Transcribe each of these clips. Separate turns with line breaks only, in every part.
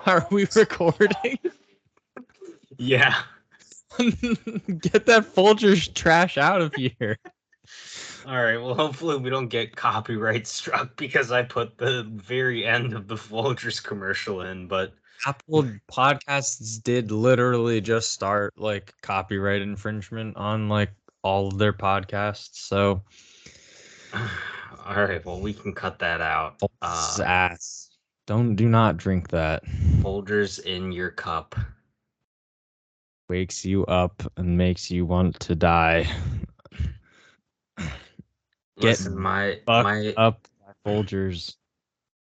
Are we recording?
Yeah.
Get that Folgers trash out of here.
All right. Well, hopefully we don't get copyright struck because I put the very end of the Folgers commercial in. But
Apple Podcasts did literally just start like copyright infringement on like all of their podcasts. So,
all right. Well, we can cut that out.
Folgers ass. Do not drink that.
Folgers in your cup.
Wakes you up and makes you want to die.
Listen, my
up by Folgers.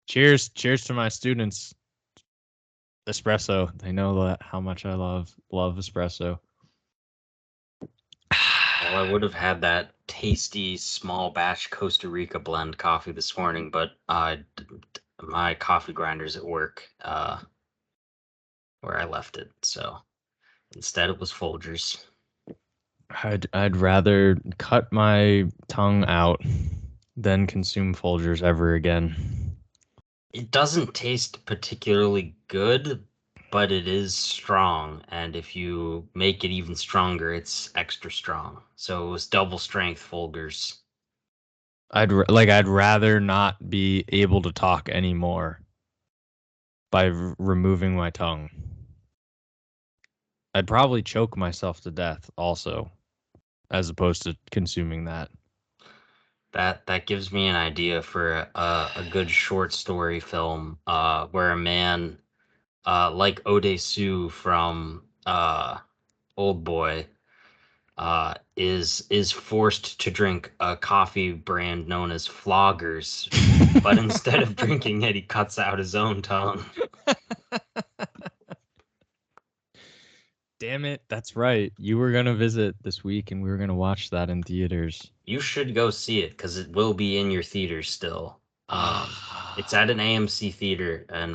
Cheers to my students. Espresso. They know how much I love espresso.
Well, I would have had that tasty small batch Costa Rica blend coffee this morning, but my coffee grinder's at work where I left it. So instead, it was Folgers.
I'd rather cut my tongue out than consume Folgers ever again.
It doesn't taste particularly good, but it is strong, and if you make it even stronger, it's extra strong. So it was double strength Folgers.
I'd rather not be able to talk anymore by removing my tongue. I'd probably choke myself to death also, as opposed to consuming that.
That gives me an idea for a good short story film where a man like Odesu from Old Boy is forced to drink a coffee brand known as Floggers, but instead of drinking it, he cuts out his own tongue.
Damn it, that's right. You were gonna visit this week, and we were gonna watch that in theaters.
You should go see it because it will be in your theaters still. It's at an AMC theater, and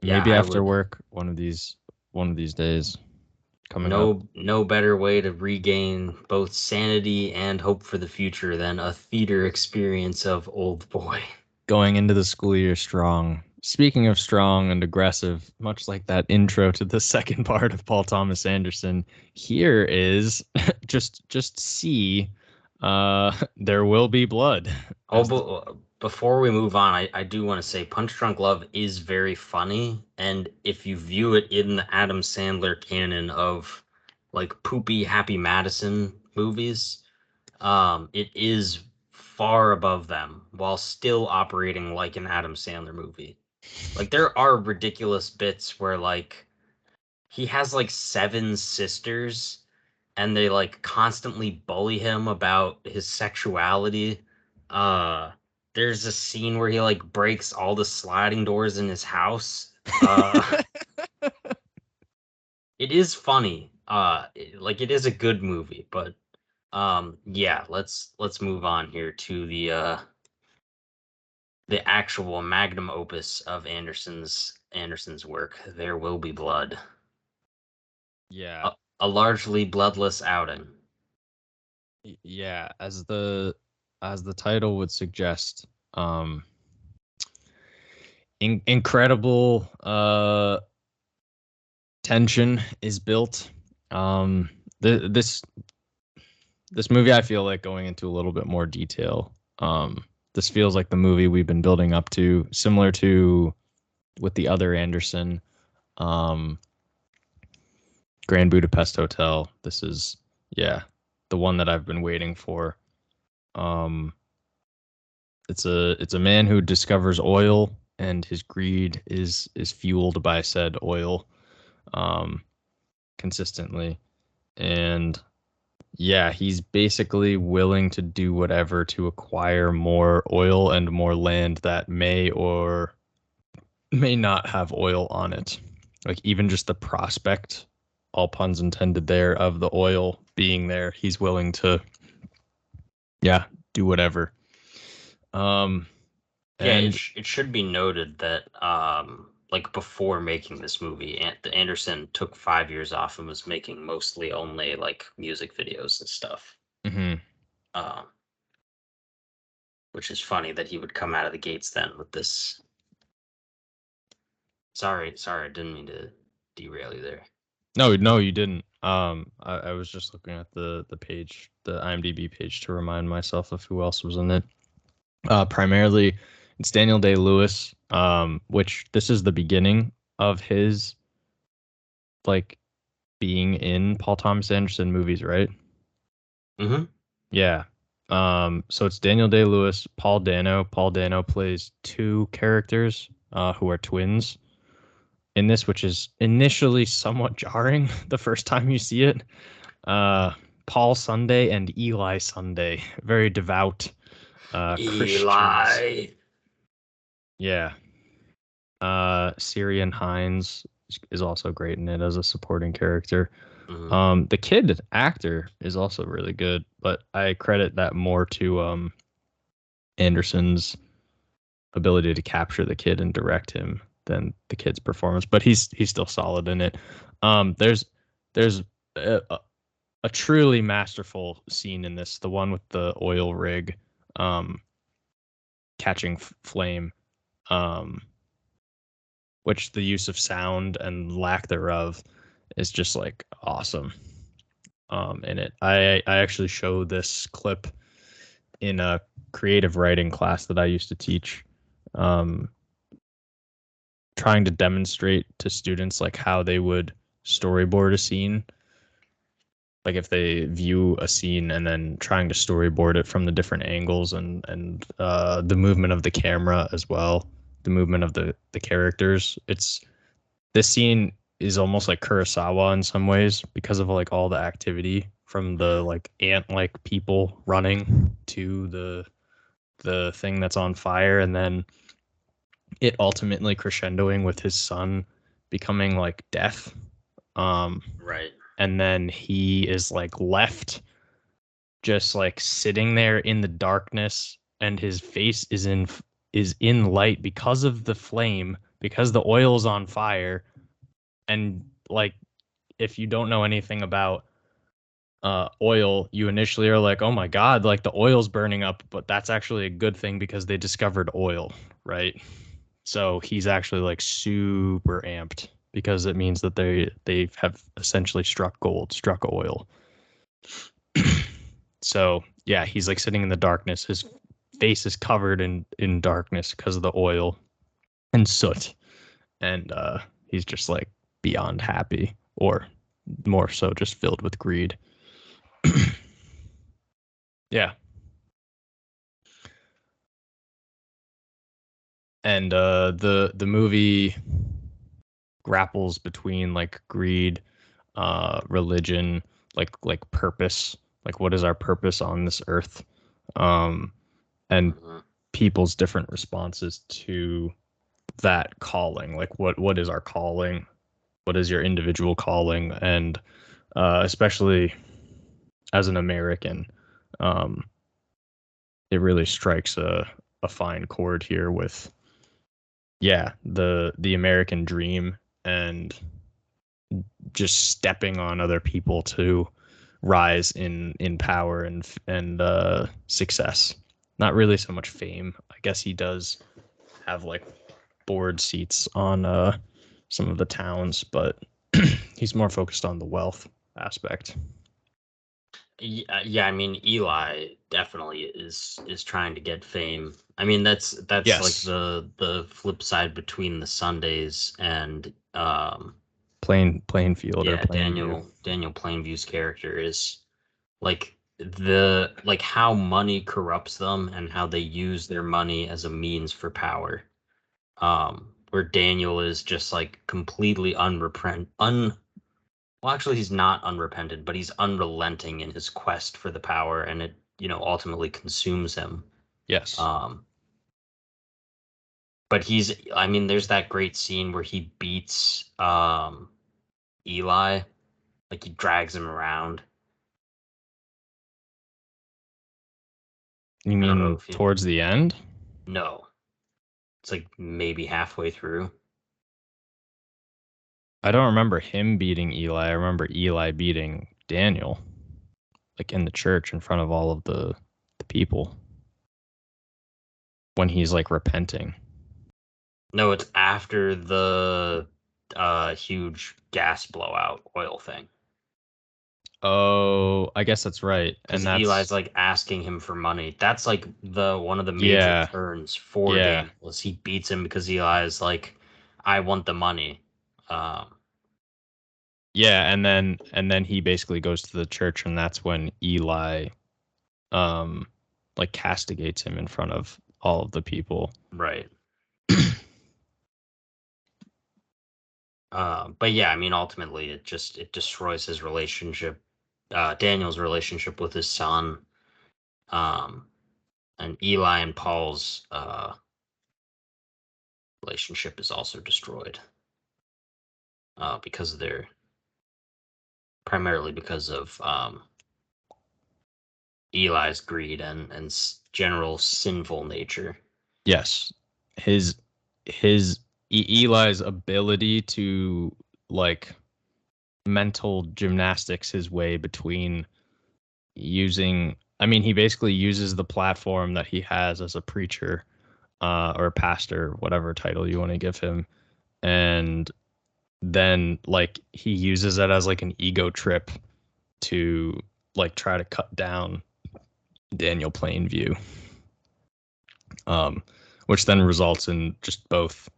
maybe after work one of these days. Coming up.
No better way to regain both sanity and hope for the future than a theater experience of Old Boy.
Going into the school year strong. Speaking of strong and aggressive, much like that intro to the second part of Paul Thomas Anderson, here is just see There Will Be Blood.
Oh, before we move on, I do want to say Punch Drunk Love is very funny, and if you view it in the Adam Sandler canon of like poopy Happy Madison movies, it is far above them while still operating like an Adam Sandler movie. Like there are ridiculous bits where like he has like 7 sisters and they like constantly bully him about his sexuality. Uh there's a scene where he like breaks all the sliding doors in his house. It is funny. Like it is a good movie, but yeah, let's move on here to the actual magnum opus of Anderson's work. There Will Be Blood.
Yeah.
A largely bloodless outing.
Yeah, as the title would suggest, incredible tension is built. This movie, I feel like, going into a little bit more detail, this feels like the movie we've been building up to, similar to with the other Anderson, Grand Budapest Hotel. This is, yeah, the one that I've been waiting for. It's a man who discovers oil, and his greed is fueled by said oil, consistently, and yeah, he's basically willing to do whatever to acquire more oil and more land that may or may not have oil on it. Like even just the prospect, all puns intended there, of the oil being there, he's willing to, yeah, do whatever.
And it should be noted that like before making this movie, Anderson took 5 years off and was making mostly only like music videos and stuff.
Mm-hmm.
which is funny that he would come out of the gates then with this. Sorry, I didn't mean to derail you there.
No, you didn't. I was just looking at the page, the IMDb page, to remind myself of who else was in it. Primarily, it's Daniel Day-Lewis. Which this is the beginning of his like being in Paul Thomas Anderson movies, right?
Mm-hmm.
Yeah. So it's Daniel Day-Lewis, Paul Dano. Paul Dano plays two characters who are twins in this, which is initially somewhat jarring the first time you see it. Paul Sunday and Eli Sunday, very devout Christians.
Eli.
Yeah. Syrian Hines is also great in it as a supporting character.
Mm-hmm.
The kid actor is also really good, but I credit that more to Anderson's ability to capture the kid and direct him than the kid's performance. But he's still solid in it. There's a, a truly masterful scene in this, the one with the oil rig catching flame, which the use of sound and lack thereof is just like awesome in it. I actually show this clip in a creative writing class that I used to teach, um, trying to demonstrate to students like how they would storyboard a scene, like if they view a scene and then trying to storyboard it from the different angles and the movement of the camera as well, the movement of the characters. It's this scene is almost like Kurosawa in some ways because of like all the activity from the like ant like people running to the thing that's on fire, and then it ultimately crescendoing with his son becoming like death.
Right.
And then he is like left just like sitting there in the darkness, and his face is in light because of the flame, because the oil's on fire. And like, if you don't know anything about oil, you initially are like, oh my god, like the oil's burning up, but that's actually a good thing because they discovered oil, right? So he's actually like super amped because it means that they have essentially struck gold, struck oil. So yeah, he's like sitting in the darkness. His face is covered in darkness because of the oil and soot, and he's just like beyond happy, or more so, just filled with greed. Yeah, and the movie grapples between like greed, religion, like purpose, like what is our purpose on this earth, um, and
Mm-hmm.
people's different responses to that calling. Like what is our calling? What is your individual calling? And especially as an American, um, it really strikes a fine chord here with yeah the American dream and just stepping on other people to rise in power and success. Not really so much fame. I guess he does have like board seats on some of the towns, but he's more focused on the wealth aspect.
Yeah, I mean Eli definitely is trying to get fame. I mean that's like
Yes,
the flip side between the Sundays and
Plainfield or
yeah,
Plainview.
Daniel Plainview's character is like how money corrupts them and how they use their money as a means for power. Where Daniel is just like completely well, actually, he's not unrepentant, but he's unrelenting in his quest for the power, and it, ultimately consumes him.
Yes.
Um, but I mean, there's that great scene where he beats Eli, like he drags him around.
You
I don't know
mean
if you
towards the end?
know. It's like maybe halfway through.
I don't remember him beating Eli. I remember Eli beating Daniel, like in the church in front of all of the people. when he's like repenting.
No, it's after the huge gas blowout oil thing.
Oh, I guess that's right. And
Because Eli's
that's
like asking him for money. That's like the one of the major
yeah,
turns for
yeah.
Daniel is he beats him because Eli is like, I want the money.
Yeah, and then he basically goes to the church and that's when Eli um like castigates him in front of all of the people.
Right. But yeah, I mean, ultimately, it destroys his relationship, Daniel's relationship with his son, um, and Eli and Paul's relationship is also destroyed because of their primarily because of Eli's greed and general sinful nature.
Yes. His Eli's ability to like mental gymnastics his way between using I mean he basically uses the platform that he has as a preacher or a pastor, whatever title you want to give him, and then like he uses it as like an ego trip to like try to cut down Daniel Plainview, um, which then results in just both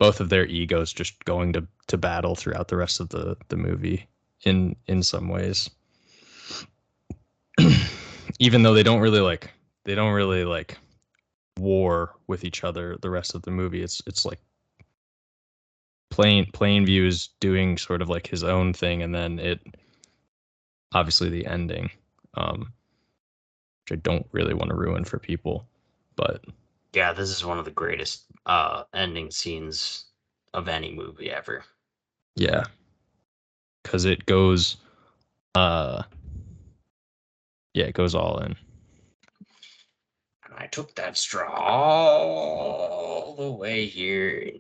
of their egos just going to battle throughout the rest of the movie in some ways. Even though they don't really like war with each other the rest of the movie. It's like Plainview is doing sort of like his own thing, and then it obviously the ending, um, which I don't really want to ruin for people, but
Yeah, this is one of the greatest ending scenes of any movie ever.
yeah, because it goes, uh, yeah, it goes all in.
And I took that straw all the way here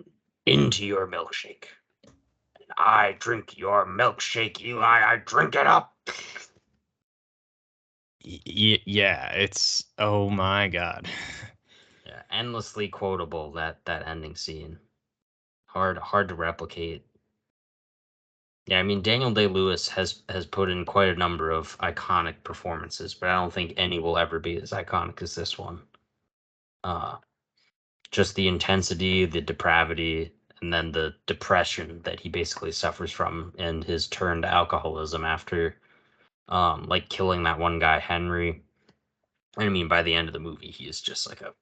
into your milkshake. And I drink your milkshake, Eli. I drink it up.
Yeah, it's oh my god.
Yeah, endlessly quotable that ending scene. Hard to replicate. Yeah, I mean Daniel Day-Lewis has put in quite a number of iconic performances, but I don't think any will ever be as iconic as this one. Uh, just the intensity, the depravity, and then the depression that he basically suffers from and his turn to alcoholism after like killing that one guy Henry. And I mean by the end of the movie he is just like a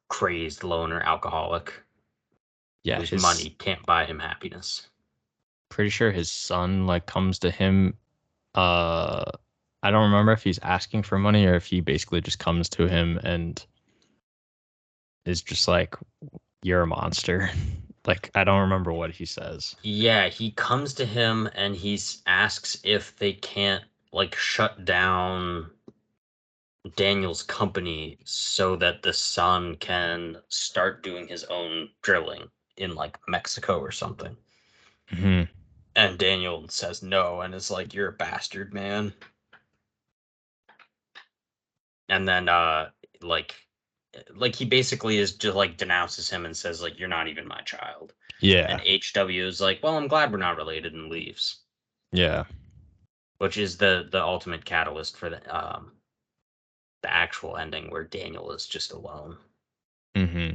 crazed loner alcoholic
Yeah,
whose
his
money can't buy him happiness.
pretty sure his son like comes to him. Uh, I don't remember if he's asking for money or if he basically just comes to him and is just like, "You're a monster." Like I don't remember what he says.
Yeah, he comes to him and he asks if they can't like shut down Daniel's company so that the son can start doing his own drilling in like Mexico or something.
Hmm.
And Daniel says no and is like, "You're a bastard, man." And then like like he basically is just like denounces him and says like, "You're not even my child." And
Yeah,
HW is like, "Well, I'm glad we're not related," and leaves.
yeah.
Which is the ultimate catalyst for the actual ending where Daniel is just alone.
Hmm.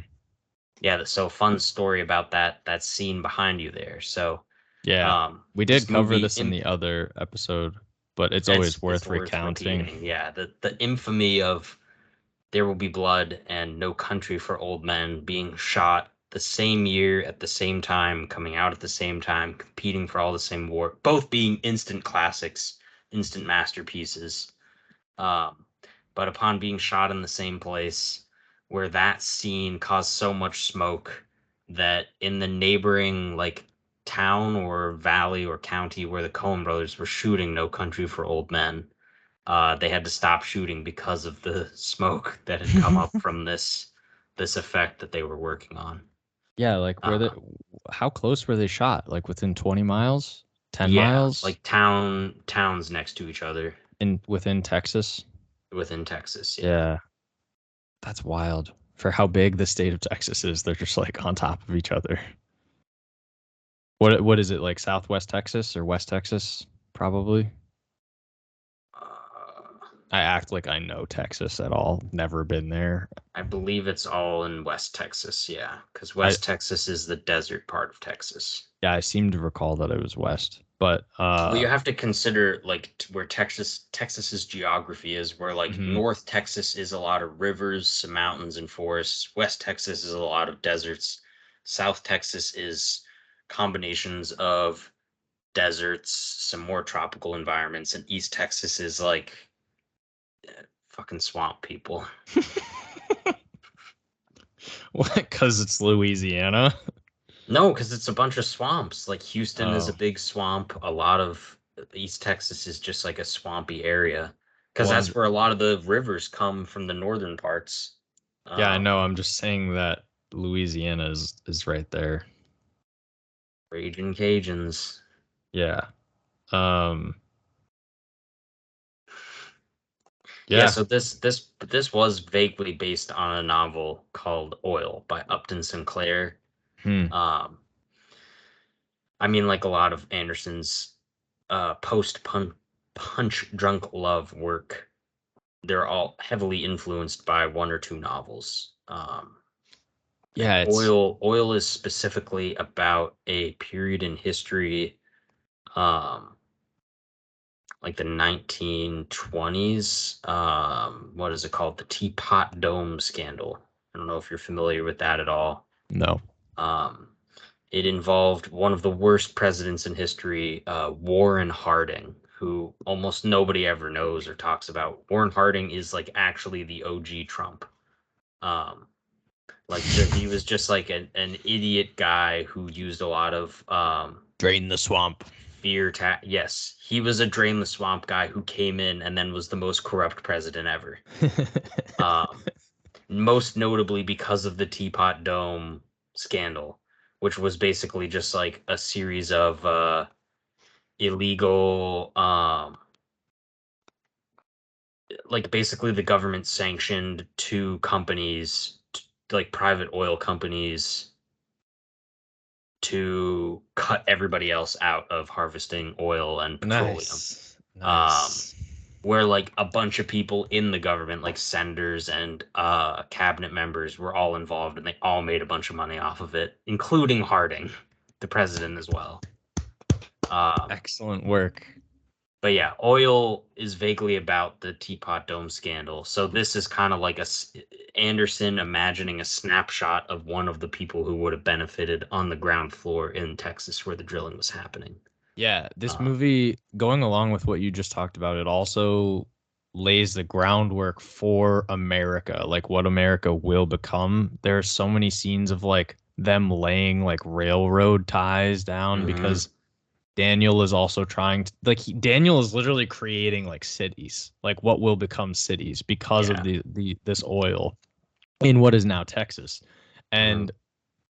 Yeah, so fun story about that scene behind you there. So
Yeah. We did
this
cover
movie
this in the other episode, but it's always
it's
worth
worth
recounting.
repeating. Yeah, the infamy of There Will Be Blood and No Country for Old Men being shot the same year at the same time, coming out at the same time, competing for all the same war, both being instant classics, instant masterpieces. Um, but upon being shot in the same place, where that scene caused so much smoke that in the neighboring like town or valley or county where the Coen brothers were shooting No Country for Old Men, they had to stop shooting because of the smoke that had come up from this effect that they were working on.
Yeah, like
Uh,
how close were they shot? Like within 20 miles? 10
yeah,
miles
like towns next to each other
in within Texas?
within Texas. Yeah.
Yeah. That's wild. For how big the state of Texas is, they're just like on top of each other. What is it like Southwest Texas or West Texas? Probably.
Uh,
I act like I know Texas at all. Never been there.
I believe it's all in West Texas, yeah, because
I
West Texas is the desert part of Texas.
Yeah, I seem to recall that it was west. But
Well, you have to consider like where Texas's geography is, where like
mhm.
North Texas is a lot of rivers, some mountains and forests. West Texas is a lot of deserts. South Texas is combinations of deserts, some more tropical environments, and East Texas is like fucking swamp people.
What? Because it's Louisiana.
No, because it's a bunch of swamps. Like Houston is a
Oh,
big swamp. A lot of East Texas is just like a swampy area because
well,
that's where a lot of the rivers come from the northern parts.
yeah, I
Um,
know. I'm just saying that Louisiana is right there.
Raging Cajuns.
Yeah. Um.
Yeah,
Yeah.
so this was vaguely based on a novel called Oil by Upton Sinclair.
Hmm.
Um, I mean, like a lot of Anderson's post punch drunk love work, they're all heavily influenced by one or two novels. And
Yeah. It's
oil is specifically about a period in history, um, like the 1920s. What is it called? The Teapot Dome scandal. I don't know if you're familiar with that at all.
no.
Um, it involved one of the worst presidents in history, Warren Harding, who almost nobody ever knows or talks about. Warren Harding is like actually the OG Trump. Um, he was just like an idiot guy who used a lot of
Drain the swamp.
yes, he was a drain the swamp guy who came in and then was the most corrupt president ever. Um, Most notably because of the Teapot Dome scandal, which was basically just like a series of illegal, like basically the government sanctioned two companies, like private oil companies, to cut everybody else out of harvesting oil and petroleum.
Nice.
Um,
Nice.
where like a bunch of people in the government, like senators and cabinet members, were all involved, and they all made a bunch of money off of it, including Harding, the president as well. Um,
Excellent work.
but yeah, oil is vaguely about the Teapot Dome scandal. So this is kind of like Anderson imagining a snapshot of one of the people who would have benefited on the ground floor in Texas where the drilling was happening.
Yeah, this
Um,
movie, going along with what you just talked about, it also lays the groundwork for America, like what America will become. There are so many scenes of like them laying like railroad ties down
mhm,
because Daniel is also trying to like Daniel is literally creating like cities, like what will become cities because of
yeah.
the this oil in what is now Texas.
Mhm.
And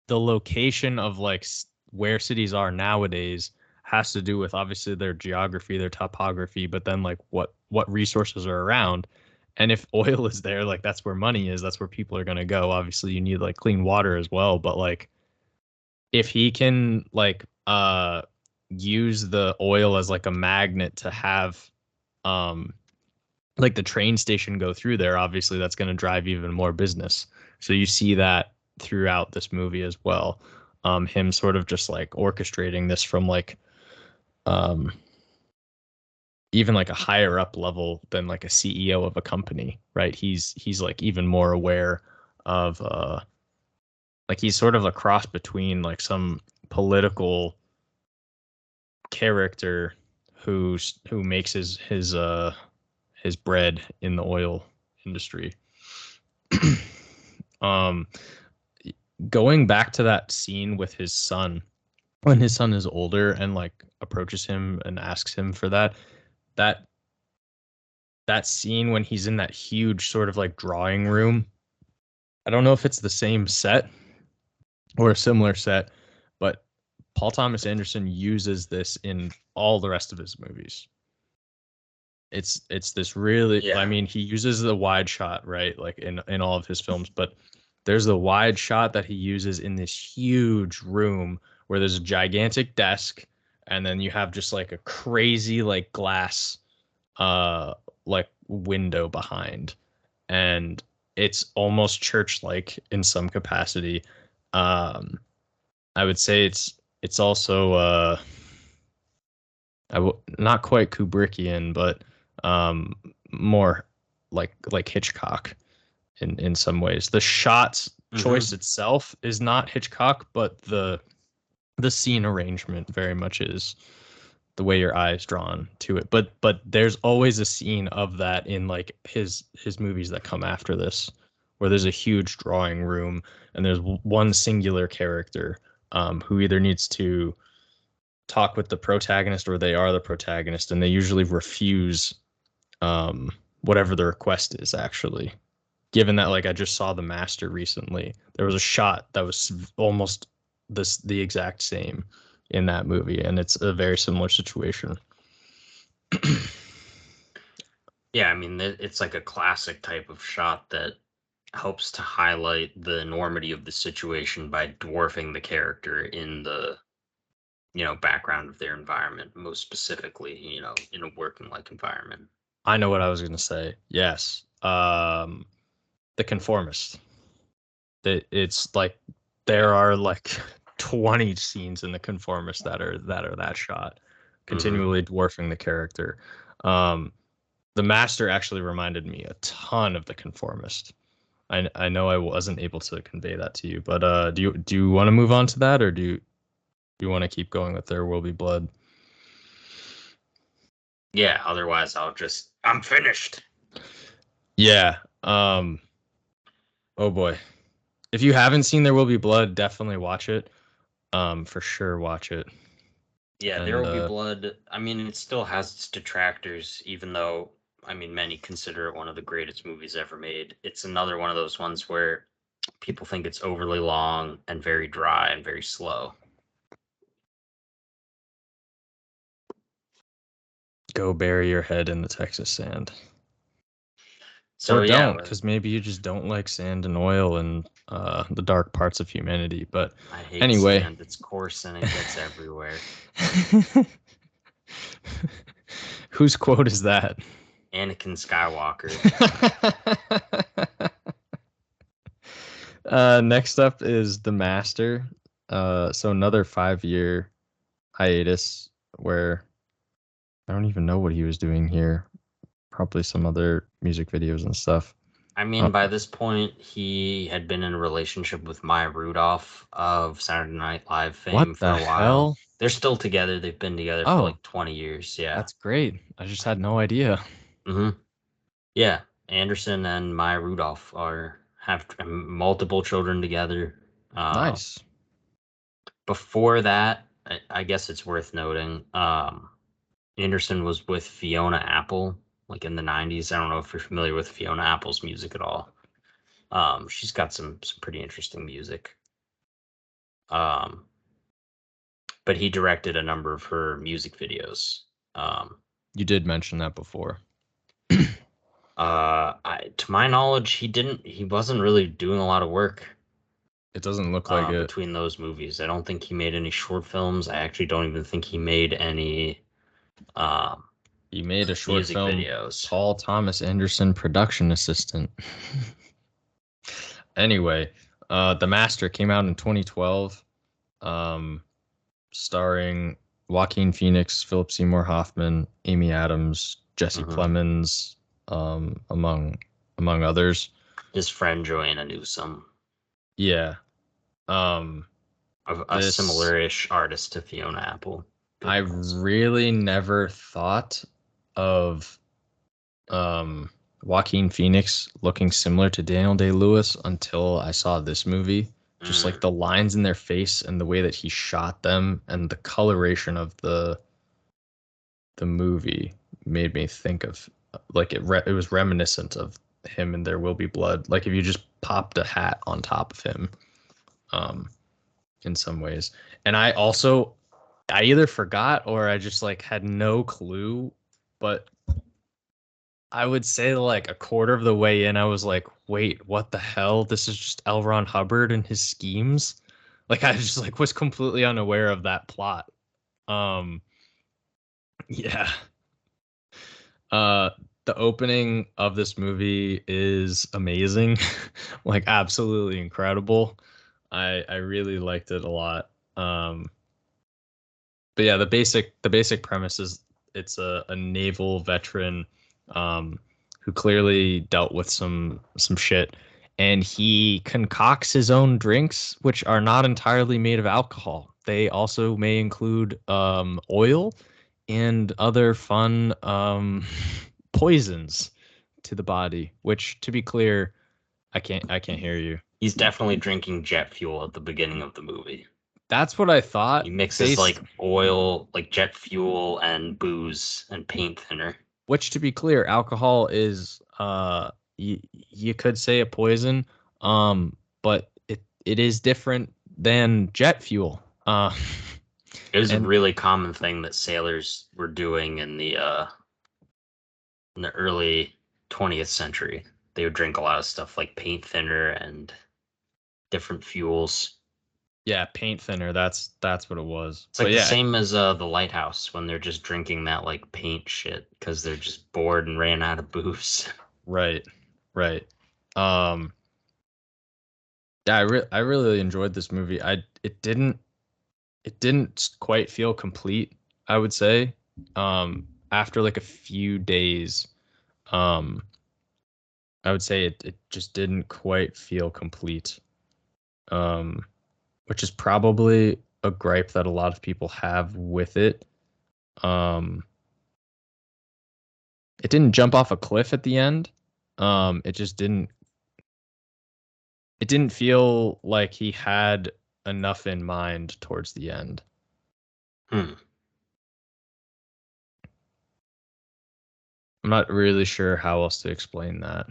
the location of like where cities are nowadays has to do with obviously their geography, their topography, but then like what resources are around. And if oil is there, like that's where money is, that's where people are going to go. Obviously, you need like clean water as well, but like if he can like use the oil as like a magnet to have um like the train station go through there, obviously that's going to drive even more business. So you see that throughout this movie as well. Him sort of just like orchestrating this from like um, even like a higher up level than like a CEO of a company, right? He's like even more aware of like he's sort of a cross between like some political character who makes his bread in the oil industry. um Going back to that scene with his son when his son is older and like approaches him and asks him for that that scene when he's in that huge sort of like drawing room. I don't know if it's the same set or a similar set, but Paul Thomas Anderson uses this in all the rest of his movies. It's this really, I
Yeah.
mean, he uses the wide shot, right? Like in all of his films, but there's the wide shot that he uses in this huge room where there's a gigantic desk, and then you have just like a crazy like glass uh like window behind, and it's almost church-like in some capacity. I would say it's also not quite Kubrickian, but um, more like Hitchcock in some ways. The shot choice
Hmm.
itself is not Hitchcock, but the scene arrangement very much is the way your eye is drawn to it. But there's always a scene of that in like his movies that come after this, where there's a huge drawing room and there's one singular character who either needs to talk with the protagonist or they are the protagonist, and they usually refuse um, whatever the request is. Actually, given that like I just saw The Master recently, there was a shot that was almost the exact same in that movie, and it's a very similar situation.
Yeah, I mean, it's like a classic type of shot that helps to highlight the enormity of the situation by dwarfing the character in the, background of their environment, most specifically, in a working like environment.
I know what I was gonna say. Yes, The Conformist. It's like there are like 20 scenes in The Conformist that are that shot,
Hmm.
continually dwarfing the character. Um, The Master actually reminded me a ton of The Conformist. I know I wasn't able to convey that to you, but do you want to move on to that, or do you want to keep going with There Will Be Blood?
Yeah, otherwise I'm finished.
Yeah. Oh boy. If you haven't seen There Will Be Blood, definitely watch it. For sure watch it.
Yeah, There
And
Will Be Blood. I mean, it still has its detractors, even though, I mean, many consider it one of the greatest movies ever made. It's another one of those ones where people think it's overly long and very dry and very slow.
go bury your head in the Texas sand. Or
So yeah,
don't, because maybe you just don't like sand and oil and the dark parts of humanity. But
I hate
anyway.
sand. It's coarse and it gets everywhere.
Whose quote is that?
Anakin Skywalker.
Next up is The Master. So another 5 year hiatus where I don't even know what he was doing here. Probably some other music videos and stuff.
I
Uh,
mean, by this point, he had been in a relationship with Maya Rudolph of Saturday Night Live
what
fame for
the
a while.
hell?
They're still together. They've been together for
Oh,
like 20 years. Yeah.
that's great. I just had no idea.
Hmm. Yeah. Anderson and Maya Rudolph have multiple children together. Uh,
Nice.
Before that, I guess it's worth noting, Anderson was with Fiona Apple like in the 90s. I don't know if you're familiar with Fiona Apple's music at all. She's got some pretty interesting music. Um, but he directed a number of her music videos. Um,
You did mention that before.
to my knowledge, he wasn't really doing a lot of work
It doesn't look like it.
between those movies. I don't think he made any short films. I actually don't even think he made any um,
He made a short
music
film,
videos.
Paul Thomas Anderson, production assistant. Anyway, The Master came out in 2012, um, starring Joaquin Phoenix, Philip Seymour Hoffman, Amy Adams, Jesse
Hmm.
Plemons, among others.
His friend Joanna Newsom,
Yeah. Um,
a
this
similar-ish artist to Fiona Apple.
I
Good ones.
really never thought of Joaquin Phoenix looking similar to Daniel Day-Lewis until I saw this movie. Just like
Mm.
the lines in their face and the way that he shot them and the coloration of the movie made me think of like it was reminiscent of him in There Will Be Blood. Like if you just popped a hat on top of him, um, in some ways. And I either forgot or I just like had no clue, but I would say like a quarter of the way in, I was like, wait, what the hell? This is just L. Ron Hubbard and his schemes. Like I just like was completely unaware of that plot. Um, yeah. Uh, the opening of this movie is amazing, like absolutely incredible. I really liked it a lot. But yeah, the basic premise is it's a naval veteran who clearly dealt with some shit, and he concocts his own drinks, which are not entirely made of alcohol. They also may include oil and other fun poisons to the body. Which, to be clear, I can't hear you.
He's definitely drinking jet fuel at the beginning of the movie.
That's what I
He
thought.
mixes
Based
like oil, like jet fuel and booze and paint thinner.
Which, to be clear, alcohol is you could say a poison, but it is different than jet fuel.
It was a
And
really common thing that sailors were doing in the early 20th century. They would drink a lot of stuff like paint thinner and different fuels.
yeah, paint thinner, that's what it was.
It's
But
like the
yeah,
same as the lighthouse when they're just drinking that like paint shit because they're just bored and ran out of booze.
right, right. Um, yeah, I really enjoyed this movie. It didn't quite feel complete, I would say. After like a few days, um, I would say it just didn't quite feel complete. Um, which is probably a gripe that a lot of people have with it. Um, it didn't jump off a cliff at the end. It just didn't. It didn't feel like he had enough in mind towards the end.
Hmm.
I'm not really sure how else to explain that.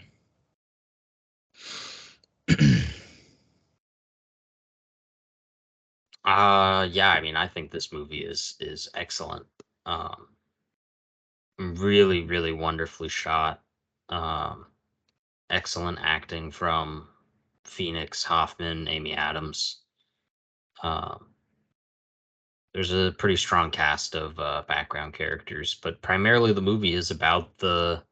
Yeah, I mean, I think this movie is excellent. Um, really, really wonderfully shot. Um, excellent acting from Phoenix, Hoffman, Amy Adams. Um, there's a pretty strong cast of background characters, but primarily the movie is about the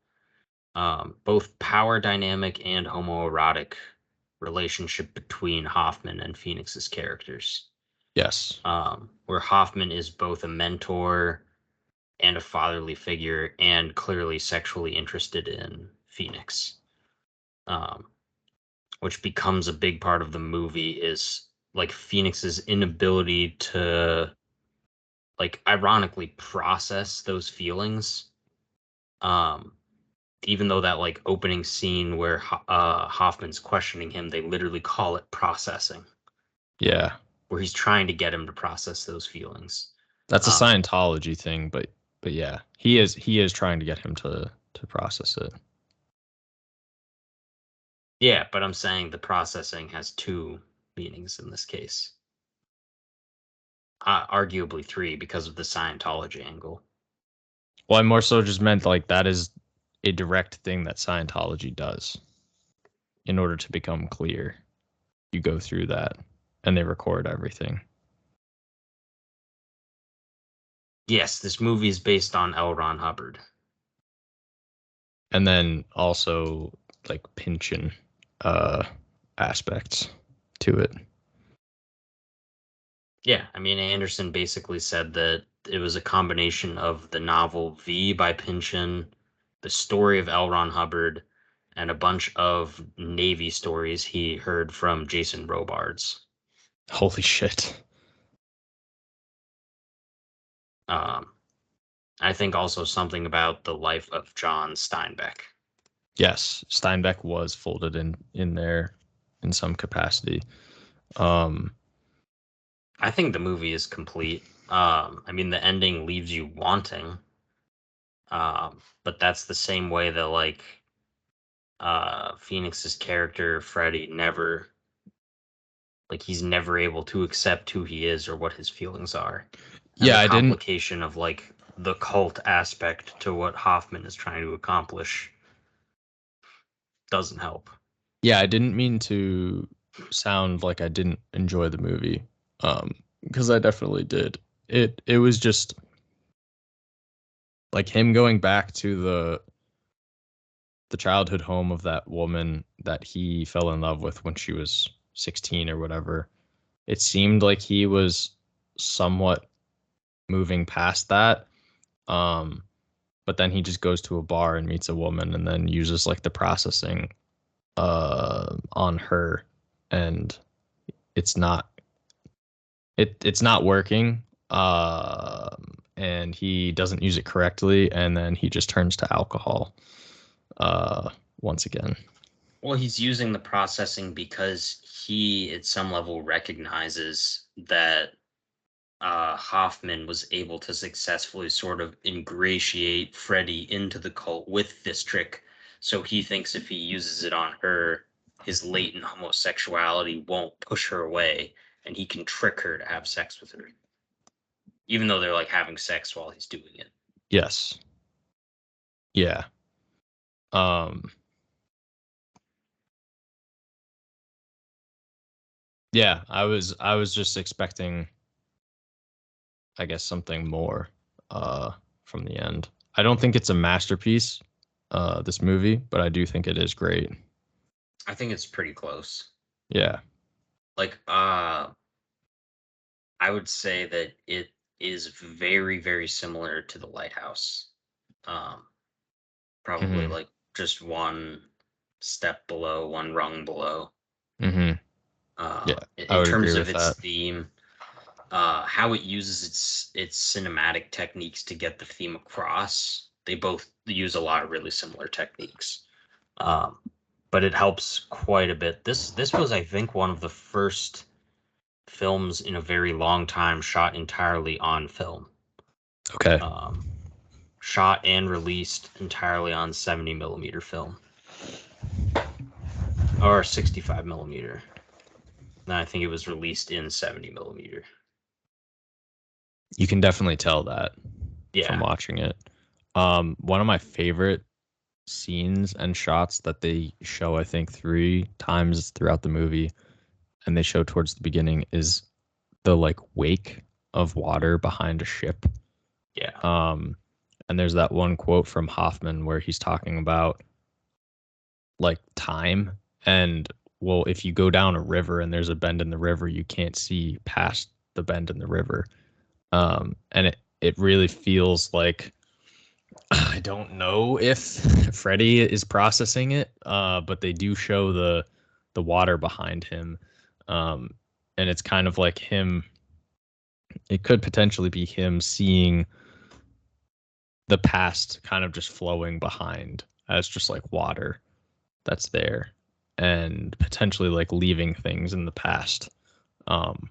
both power dynamic and homoerotic relationship between Hoffman and Phoenix's characters.
Yes.
Where Hoffman is both a mentor and a fatherly figure, and clearly sexually interested in Phoenix, um, which becomes a big part of the movie. Is like Phoenix's inability to, like, ironically process those feelings. Um, Even though that like opening scene where Hoffman's questioning him, they literally call it processing,
Yeah.
where he's trying to get him to process those feelings.
That's a
Um,
Scientology thing, but yeah, he is trying to get him to process it.
yeah, but I'm saying the processing has two meanings in this case, arguably three because of the Scientology angle.
Well, I more so just meant like that is a direct thing that Scientology does in order to become clear. You go through that and they record everything.
Yes, this movie is based on L. Ron Hubbard.
And then also like pension uh aspects to it.
Yeah, I mean, Anderson basically said that it was a combination of the novel V by Pynchon, the story of L. Ron Hubbard, and a bunch of Navy stories he heard from Jason Robards.
Holy shit.
Um, I think also something about the life of John Steinbeck.
Yes, Steinbeck was folded in there in some capacity. Um
I think the movie is complete. I mean, the ending leaves you wanting, but that's the same way that like Phoenix's character Freddy never, like, he's never able to accept who he is or what his feelings are, and the
yeah, I didn't
complication of like the cult aspect to what Hoffman is trying to accomplish. doesn't help.
Yeah, I didn't mean to sound like I didn't enjoy the movie, because I definitely did. It was just like him going back to the childhood home of that woman that he fell in love with when she was 16 or whatever. It seemed like he was somewhat moving past that. Um, but then he just goes to a bar and meets a woman and then uses like the processing on her, and it's not it's not working. And he doesn't use it correctly, and then he just turns to alcohol uh once again.
Well, he's using the processing because he, at some level, recognizes that Hoffman was able to successfully sort of ingratiate Freddy into the cult with this trick. So he thinks if he uses it on her, his latent homosexuality won't push her away, and he can trick her to have sex with her, even though they're like having sex while he's doing it.
Yes. Yeah. Um yeah, I was just expecting, I guess, something more from the end. I don't think it's a masterpiece, this movie, but I do think it is great.
I think it's pretty close.
Yeah.
Like, I would say that it is very, very similar to The Lighthouse. Um, Probably
Mhm.
like just one step below, one rung below.
Mhm. Yeah, I
In
would agree
terms of
with
its
that.
theme, how it uses its cinematic techniques to get the theme across. They both use a lot of really similar techniques, um, but it helps quite a bit. This was, I think, one of the first films in a very long time shot entirely on film.
Okay.
Um, Shot and released entirely on 70 millimeter film or 65 millimeter. And I think it was released in 70 millimeter.
You can definitely tell that from
Yeah.
watching it. One of my favorite scenes and shots that they show, I think, three times throughout the movie, and they show towards the beginning, is the like wake of water behind a ship.
Yeah.
Um, and there's that one quote from Hoffman where he's talking about like time, and well, if you go down a river and there's a bend in the river, you can't see past the bend in the river. And it really feels like, I don't know if Freddy is processing it, but they do show the water behind him, um, and it's kind of like him. It could potentially be him seeing the past kind of just flowing behind as just like water that's there, and potentially like leaving things in the past, um,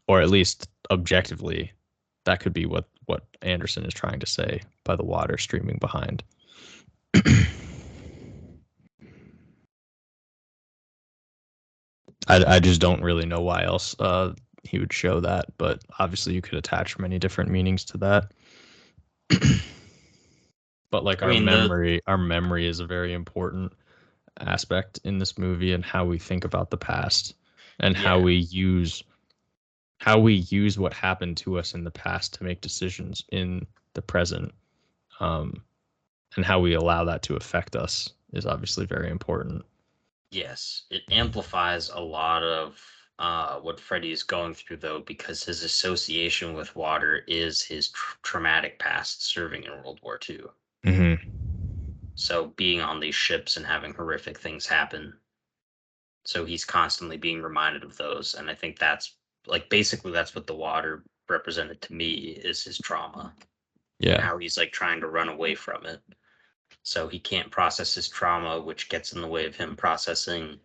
or at least objectively, that could be what Anderson is trying to say by the water streaming behind. I just don't really know why else he would show that, but obviously you could attach many different meanings to that. But like
I mean,
our memory is a very important aspect in this movie, and how we think about the past, and
yeah.
how we use what happened to us in the past to make decisions in the present, um, and how we allow that to affect us is obviously very important.
Yes. It amplifies a lot of what Freddy is going through, though, because his association with water is his traumatic past serving in World War II.
Hmm.
So being on these ships and having horrific things happen. So he's constantly being reminded of those. And I think that's like basically that's what the water represented to me is his trauma and
Yeah.
how he's like trying to run away from it. So he can't process his trauma, which gets in the way of him processing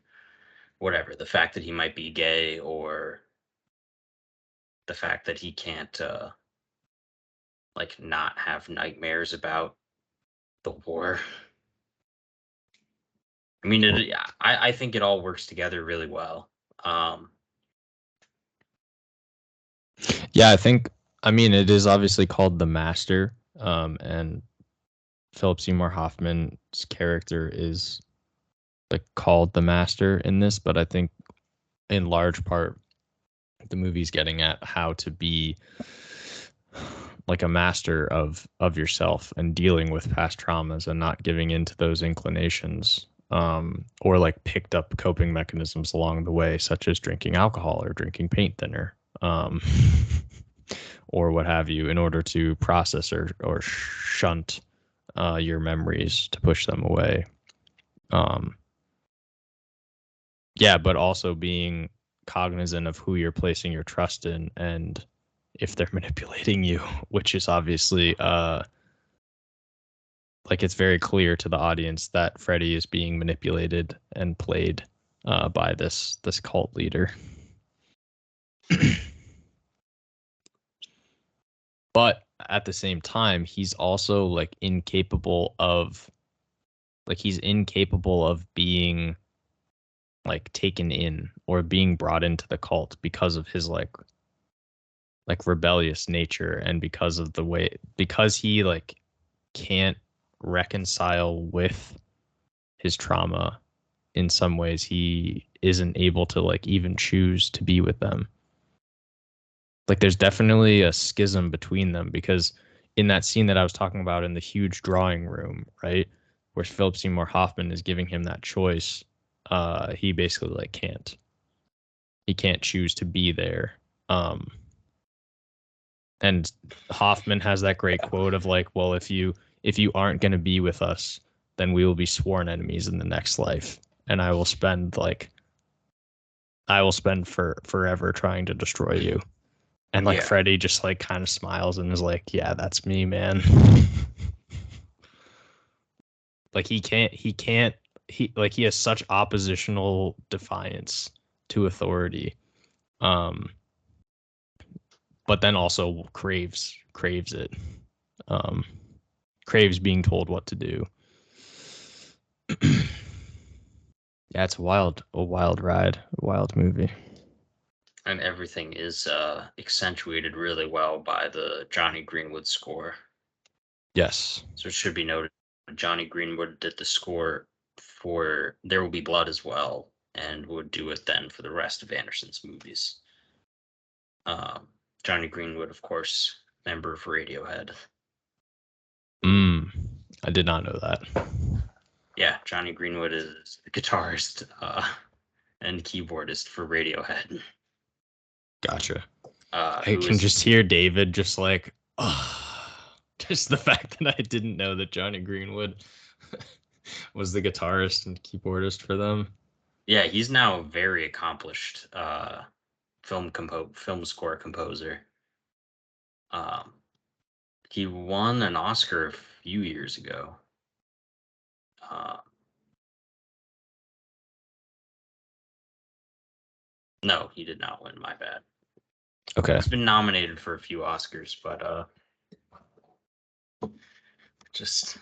whatever, the fact that he might be gay or the fact that he can't like not have nightmares about the war. I mean, I think it all works together really well. Um,
Yeah, I think, I mean, it is obviously called The Master, and Philip Seymour Hoffman's character is like called the master in this, but I think in large part the movie's getting at how to be like a master of yourself and dealing with past traumas and not giving into those inclinations, or like picked up coping mechanisms along the way, such as drinking alcohol or drinking paint thinner, or what have you, in order to process or shunt your memories to push them away. Yeah, but also being cognizant of who you're placing your trust in and if they're manipulating you, which is obviously like it's very clear to the audience that Freddy is being manipulated and played by this cult leader. But at the same time, he's also like he's incapable of being like taken in or being brought into the cult because of his like rebellious nature, and because he like can't reconcile with his trauma. In some ways he isn't able to like even choose to be with them. Like there's definitely a schism between them, because in that scene that I was talking about in the huge drawing room, right, where Philip Seymour Hoffman is giving him that choice, he basically like can't choose to be there. And Hoffman has that great quote of like, well, if you aren't going to be with us, then we will be sworn enemies in the next life, and I will spend forever trying to destroy you. And like Freddy just like kind of smiles and is like, yeah, that's me, man. Like he has such oppositional defiance to authority. But then also craves it. Craves being told what to do. Yeah, it's a wild ride, a wild movie.
And everything is accentuated really well by the Johnny Greenwood score.
Yes.
So it should be noted, Johnny Greenwood did the score for There Will Be Blood as well, and would do it then for the rest of Anderson's movies. Johnny Greenwood, of course, member of Radiohead.
I did not know that.
Yeah, Johnny Greenwood is the guitarist and keyboardist for Radiohead.
Gotcha. I can just hear David just like, just the fact that I didn't know that Johnny Greenwood was the guitarist and keyboardist for them.
Yeah, he's now a very accomplished film score composer. He won an Oscar a few years ago. No, he did not win. My bad.
Okay.
He's been nominated for a few Oscars, but just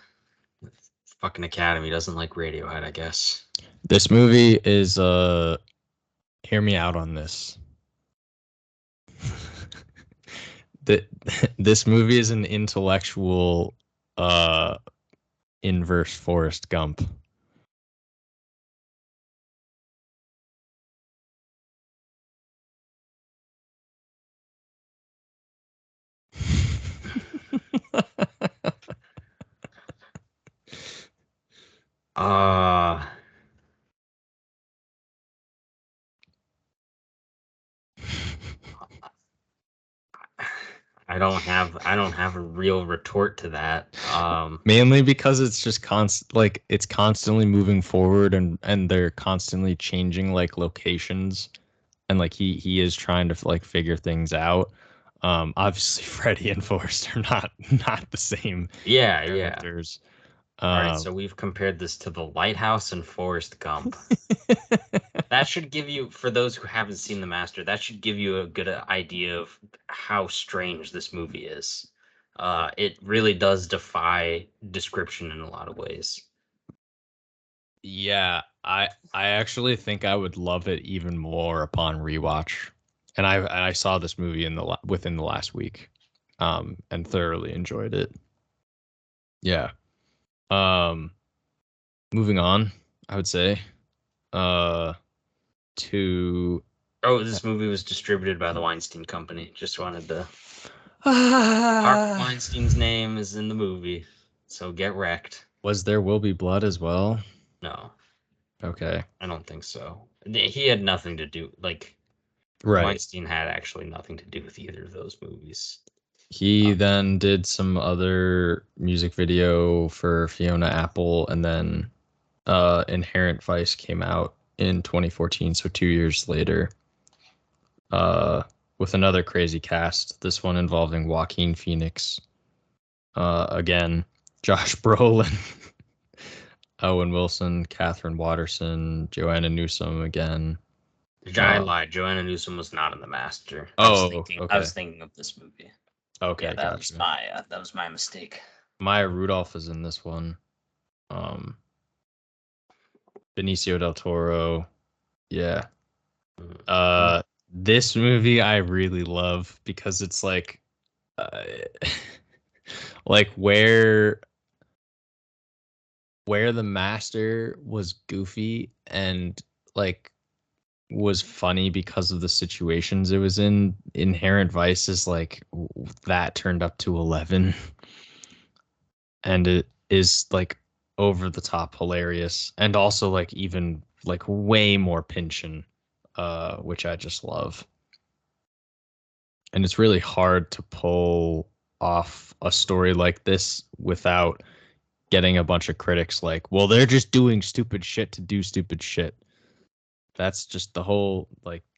fucking Academy doesn't like Radiohead, I guess.
This movie is hear me out on this. This movie is an intellectual inverse Forrest Gump.
I don't have a real retort to that.
Mainly because it's just it's constantly moving forward, and they're constantly changing like locations, and like he is trying to like figure things out. Obviously Freddy and Forrest are not the same characters.
Yeah. All right, so we've compared this to The Lighthouse and Forrest Gump. That should give you, for those who haven't seen The Master, that should give you a good idea of how strange this movie is. It really does defy description in a lot of ways.
Yeah, I actually think I would love it even more upon rewatch. And I saw this movie within the last week, and thoroughly enjoyed it. Yeah. Moving on, I would say uh to
Oh, this movie was distributed by the Weinstein Company. Just wanted to. Harvey
Ah,
Weinstein's name is in the movie, so get wrecked.
was There Will Be Blood as well?
No,
Okay.
I don't think so. He had nothing to do. Like
Right.
Weinstein had actually nothing to do with either of those movies.
He then did some other music video for Fiona Apple, and then Inherent Vice came out in 2014, so 2 years later, uh, with another crazy cast. This one involving Joaquin Phoenix, again, Josh Brolin, Owen Wilson, Catherine Watterson, Joanna Newsom again.
I
Uh,
lied. Joanna Newsom was not in The Master.
oh,
I
okay,
was thinking of this movie. Yeah,
okay, gotcha.
that was my mistake.
Maya Rudolph is in this one. Um, Benicio del Toro. Yeah.
Mm.
This movie I really love because it's uh, like where the master was goofy and like was funny because of the situations it was in. Inherent Vice is that turned up to 11, and it is like over the top hilarious and also like even like way more Pynchon, which I just love. And it's really hard to pull off a story like this without getting a bunch of critics like, well, they're just doing stupid shit to do stupid shit. That's just the whole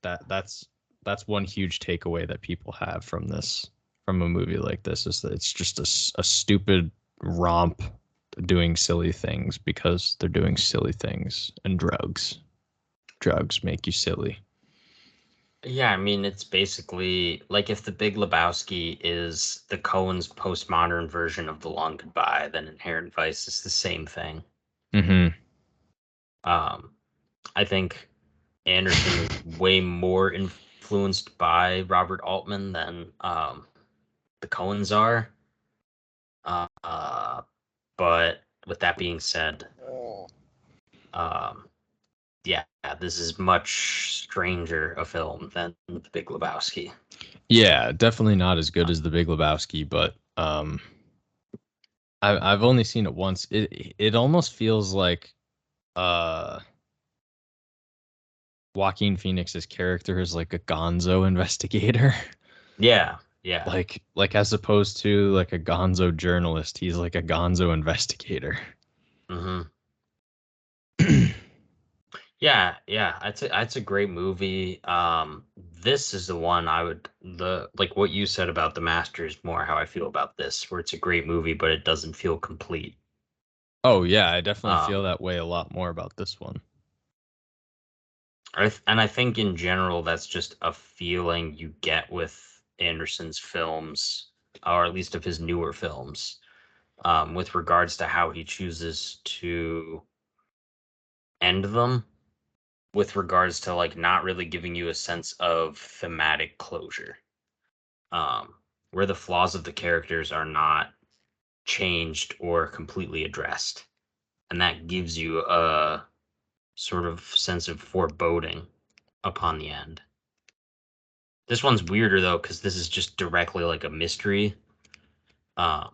that's one huge takeaway that people have from a movie like this is that it's just a stupid romp doing silly things because they're doing silly things, and drugs make you silly.
Yeah, I mean, it's basically like if The Big Lebowski is the Coen's postmodern version of The Long Goodbye, then Inherent Vice is the same thing.
Mm-hmm.
Um, I think Anderson is way more influenced by Robert Altman than the Coens are. Uh, but with that being said, um, yeah, this is much stranger a film than The Big Lebowski.
Yeah, definitely not as good as The Big Lebowski, but I've only seen it once. It almost feels like uh Joaquin Phoenix's character is like a gonzo investigator.
Yeah, yeah.
Like as opposed to like a gonzo journalist, he's like a gonzo investigator.
Hmm. Yeah, that's a great movie. This is the one I would the like what you said about The Master is more how I feel about this, where it's a great movie, but it doesn't feel complete.
Oh yeah, I definitely feel
Um,
that way a lot more about this one.
and I think in general that's just a feeling you get with Anderson's films, or at least of his newer films, with regards to how he chooses to end them, with regards to like not really giving you a sense of thematic closure. Where the flaws of the characters are not changed or completely addressed. And that gives you a sort of sense of foreboding upon the end. This one's weirder though, because this is just directly like a mystery, um,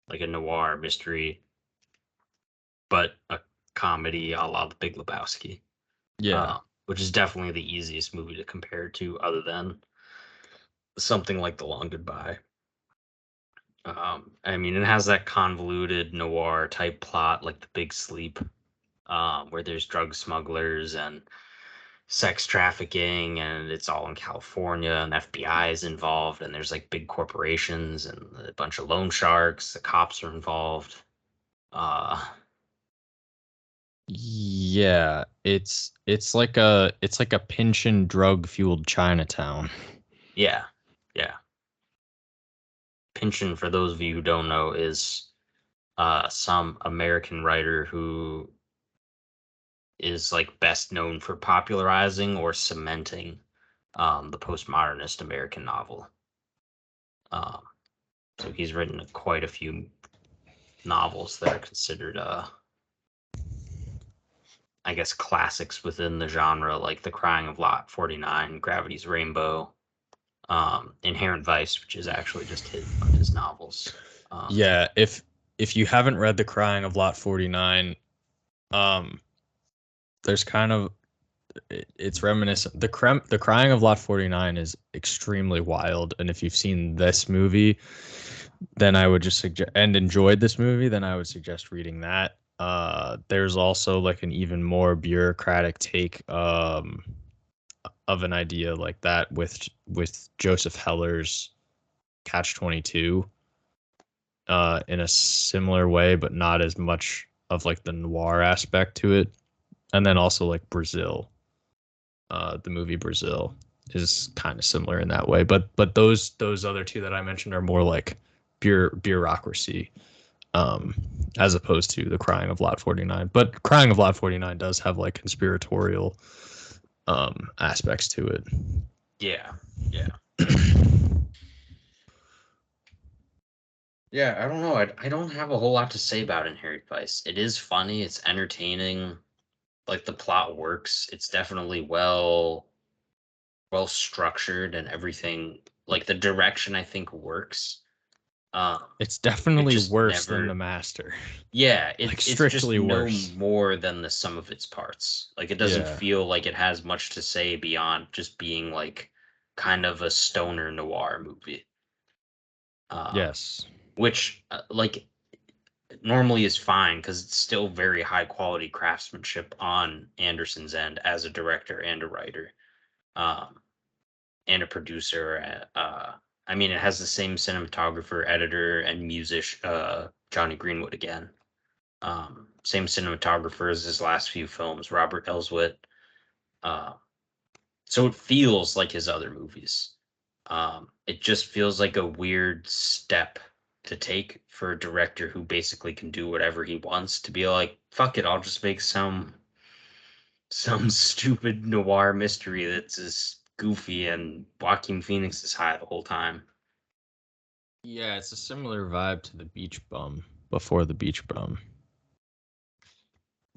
like a noir mystery, but a comedy a la The Big Lebowski,
Yeah.
which is definitely the easiest movie to compare to, other than something like The Long Goodbye. I mean, it has that convoluted noir type plot, like The Big Sleep, where there's drug smugglers and sex trafficking, and it's all in California, and FBI is involved, and there's like big corporations and a bunch of loan sharks. The cops are involved. Uh,
Yeah, it's like a Pynchon drug fueled Chinatown.
yeah, yeah. Pynchon, for those of you who don't know, is some American writer who is like best known for popularizing or cementing the postmodernist American novel. Um, so he's written quite a few novels that are considered I guess, classics within the genre, like The Crying of Lot 49, Gravity's Rainbow, Inherent Vice, which is actually just one of his novels.
Yeah, if you haven't read The Crying of Lot 49, um, there's kind of it's reminiscent. The Crying of Lot 49 is extremely wild, and if you've seen this movie, then I would just suggest and enjoyed this movie, then I would suggest reading that. There's also like an even more bureaucratic take of an idea like that with Joseph Heller's Catch 22 in a similar way, but not as much of like the noir aspect to it. And then also like Brazil, the movie Brazil is kind of similar in that way. But those other two that I mentioned are more like bureaucracy, um, as opposed to the Crying of Lot 49. But Crying of Lot 49 does have like conspiratorial aspects to it.
Yeah, yeah. Yeah, I don't know. I don't have a whole lot to say about Inherent Vice. It is funny, it's entertaining, like the plot works. It's definitely well structured and everything. Like the direction I think works. Um
It's
it
definitely
just
worse than The
never
Master.
yeah,
Like
it's just
strictly
no
worse.
more than the sum of its parts. Like it doesn't
Yeah.
feel like it has much to say beyond just being like kind of a stoner noir movie. Um
Yes.
which like normally is fine because it's still very high quality craftsmanship on Anderson's end as a director and a writer, um, and a producer. I mean, it has the same cinematographer, editor, and music, Johnny Greenwood again. Same cinematographer as his last few films, Robert Elswit. Uh, so it feels like his other movies. It just feels like a weird step to take for a director who basically can do whatever he wants to be like, fuck it, I'll just make some stupid noir mystery that's as goofy and Joaquin Phoenix is high the whole time.
Yeah, it's a similar vibe to The Beach Bum before The Beach Bum.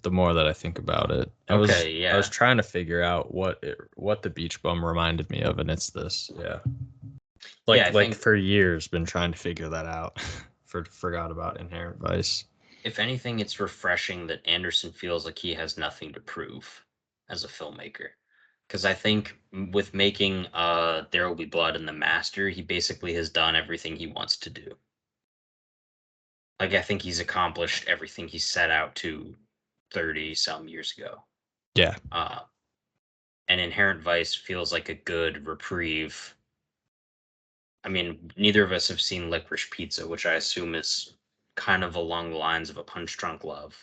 The more that I think about it,
Okay,
I was
yeah.
trying to figure out what The Beach Bum reminded me of, and it's this. Yeah,
Yeah, I
like
think
for years been trying to figure that out. Forgot about Inherent Vice.
if anything, it's refreshing that Anderson feels like he has nothing to prove as a filmmaker. Because I think with making There Will Be Blood and The Master, he basically has done everything he wants to do. Like I think he's accomplished everything he set out to 30 some years ago.
Yeah,
Uh, and Inherent Vice feels like a good reprieve. I mean, neither of us have seen Licorice Pizza, which I assume is kind of along the lines of a Punch Drunk Love,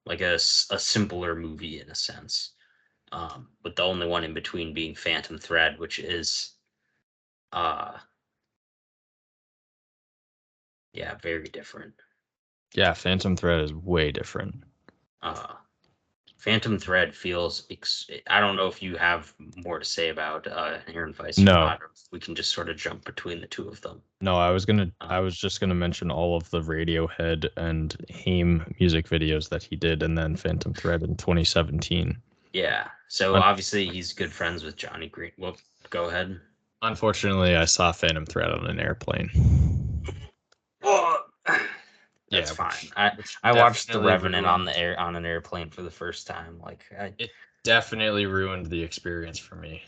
like a simpler movie in a sense, with the only one in between being Phantom Thread, which is, uh, yeah, very different.
yeah. Phantom Thread is way different.
Uh, Phantom Thread feels. I don't know if you have more to say about Inherent Vice or
No,
not. Or we can just sort of jump between the two of them.
no.
Uh,
I was just gonna mention all of the Radiohead and Haim music videos that he did, and then Phantom Thread in 2017.
yeah. So
Un-
obviously he's good friends with Johnny Green. Well, go ahead.
Unfortunately, I saw Phantom Thread on an airplane.
Oh, that's
Yeah,
fine.
which
I watched The
definitely
Revenant on
ruined
the air on an airplane for the first time. Like
it. Definitely ruined the experience for me.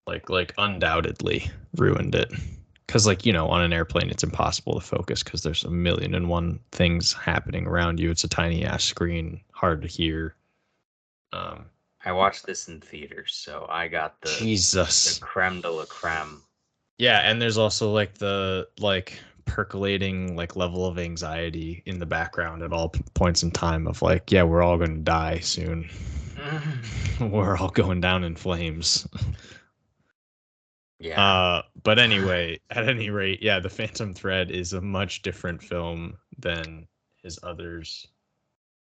Like undoubtedly ruined it. Cause like, on an airplane it's impossible to focus because there's a million and one things happening around you. It's a tiny ass screen, hard to hear. Um
I watched this in theaters, so I got the
Jesus.
creme de la creme.
Yeah, and there's also like the percolating like level of anxiety in the background at all points in time of like, yeah, we're all going to die soon. We're all going down in flames.
Yeah.
But anyway, at any rate, yeah, The Phantom Thread is a much different film than his others.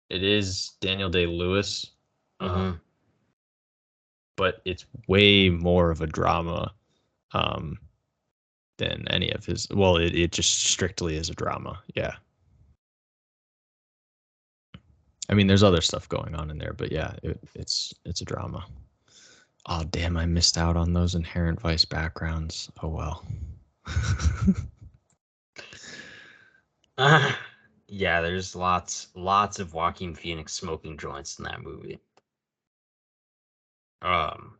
It is Daniel Day-Lewis,
hmm
but it's way more of a drama um, than any of his. Well, it just strictly is a drama. Yeah. I mean, there's other stuff going on in there, but yeah, it's a drama. Oh damn, I missed out on those Inherent Vice backgrounds. Oh well.
Yeah, there's lots of Joaquin Phoenix smoking joints in that movie. Um,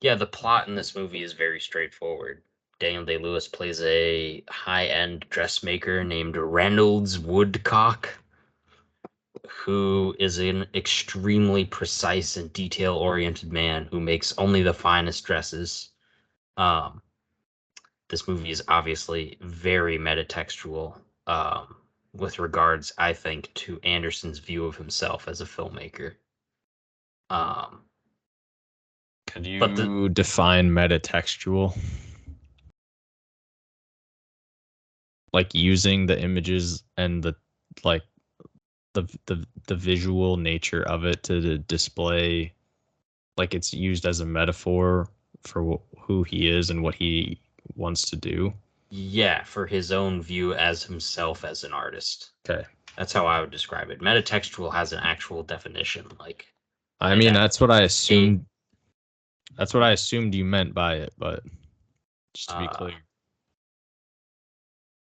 yeah, the plot in this movie is very straightforward. Daniel Day-Lewis plays a high-end dressmaker named Reynolds Woodcock, who is an extremely precise and detail-oriented man who makes only the finest dresses. Um, this movie is obviously very metatextual, with regards, I think, to Anderson's view of himself as a filmmaker. Um,
Could
but the
you define metatextual? Like using the images and the like the visual nature of it to display, like it's used as a metaphor for who he is and what he wants to do.
Yeah, for his own view as himself as an artist.
Okay.
That's how I would describe it. Metatextual has an actual definition, like
I
it
mean,
has
that's what I
a
assumed. That's what I assumed you meant by it, but just to be
uh,
clear.